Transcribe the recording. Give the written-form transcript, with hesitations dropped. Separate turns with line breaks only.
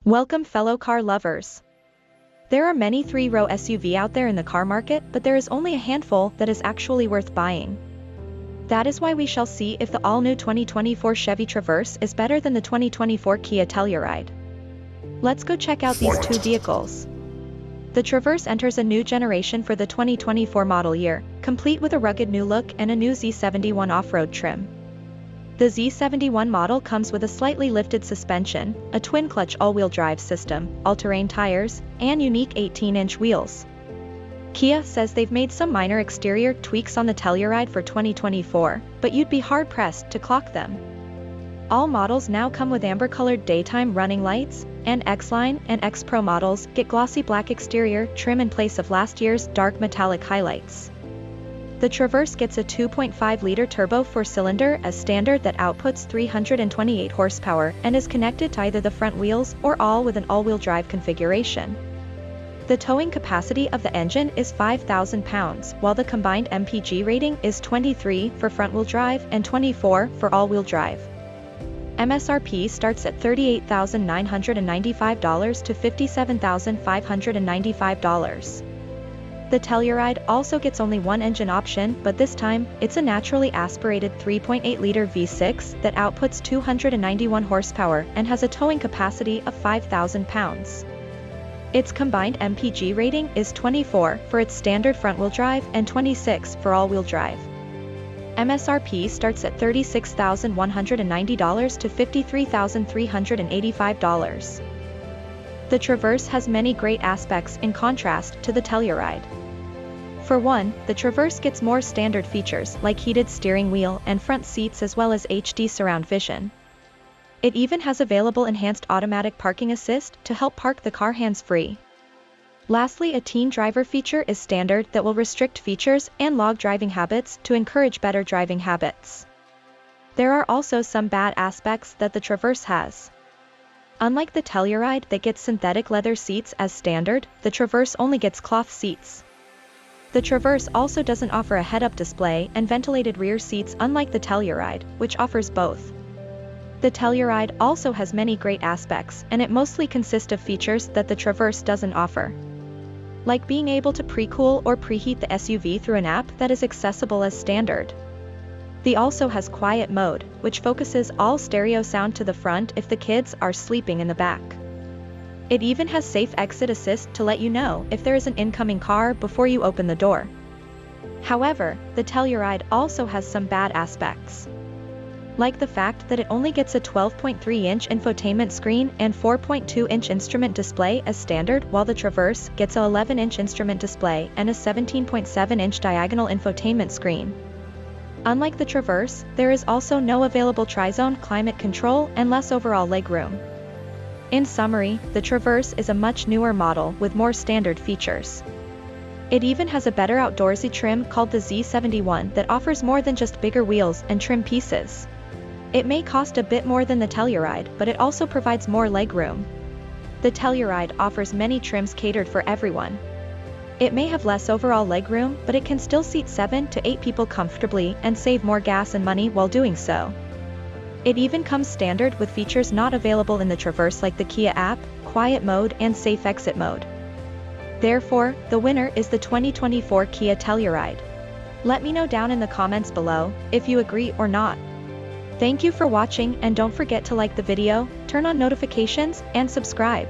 Welcome fellow car lovers. There are many three-row SUV out there in the car market, but there is only a handful that is actually worth buying. That is why we shall see if the all-new 2024 Chevy Traverse is better than the 2024 Kia Telluride. Let's go check out these two vehicles. The Traverse enters a new generation for the 2024 model year, complete with a rugged new look and a new Z71 off-road trim. The Z71 model comes with a slightly lifted suspension, a twin-clutch all-wheel drive system, all-terrain tires, and unique 18-inch wheels. Kia says they've made some minor exterior tweaks on the Telluride for 2024, but you'd be hard-pressed to clock them. All models now come with amber-colored daytime running lights, and X-Line and X-Pro models get glossy black exterior trim in place of last year's dark metallic highlights. The Traverse gets a 2.5-liter turbo four-cylinder as standard that outputs 328 horsepower and is connected to either the front wheels or all with an all-wheel drive configuration. The towing capacity of the engine is 5,000 pounds, while the combined MPG rating is 23 for front-wheel drive and 24 for all-wheel drive. MSRP starts at $38,995 to $57,595. The Telluride also gets only one engine option, but this time, it's a naturally aspirated 3.8-liter V6 that outputs 291 horsepower and has a towing capacity of 5,000 pounds. Its combined MPG rating is 24 for its standard front-wheel drive and 26 for all-wheel drive. MSRP starts at $36,190 to $53,385. The Traverse has many great aspects in contrast to the Telluride. For one, the Traverse gets more standard features like heated steering wheel and front seats as well as HD surround vision. It even has available enhanced automatic parking assist to help park the car hands-free. Lastly, a teen driver feature is standard that will restrict features and log driving habits to encourage better driving habits. There are also some bad aspects that the Traverse has. Unlike the Telluride that gets synthetic leather seats as standard, the Traverse only gets cloth seats. The Traverse also doesn't offer a head-up display and ventilated rear seats unlike the Telluride, which offers both. The Telluride also has many great aspects, and it mostly consists of features that the Traverse doesn't offer. Like being able to pre-cool or preheat the SUV through an app that is accessible as standard. The also has quiet mode, which focuses all stereo sound to the front if the kids are sleeping in the back. It even has safe exit assist to let you know if there is an incoming car before you open the door. However, the Telluride also has some bad aspects. Like the fact that it only gets a 12.3-inch infotainment screen and 4.2-inch instrument display as standard, while the Traverse gets a 11-inch instrument display and a 17.7-inch diagonal infotainment screen. Unlike the Traverse, there is also no available tri-zone climate control and less overall legroom. In summary, the Traverse is a much newer model with more standard features. It even has a better outdoorsy trim called the Z71 that offers more than just bigger wheels and trim pieces. It may cost a bit more than the Telluride, but it also provides more legroom. The Telluride offers many trims catered for everyone. It may have less overall legroom, but it can still seat 7 to 8 people comfortably and save more gas and money while doing so. It even comes standard with features not available in the Traverse like the Kia app, quiet mode and safe exit mode. Therefore, the winner is the 2024 Kia Telluride. Let me know down in the comments below if you agree or not. Thank you for watching, and don't forget to like the video, turn on notifications, and subscribe.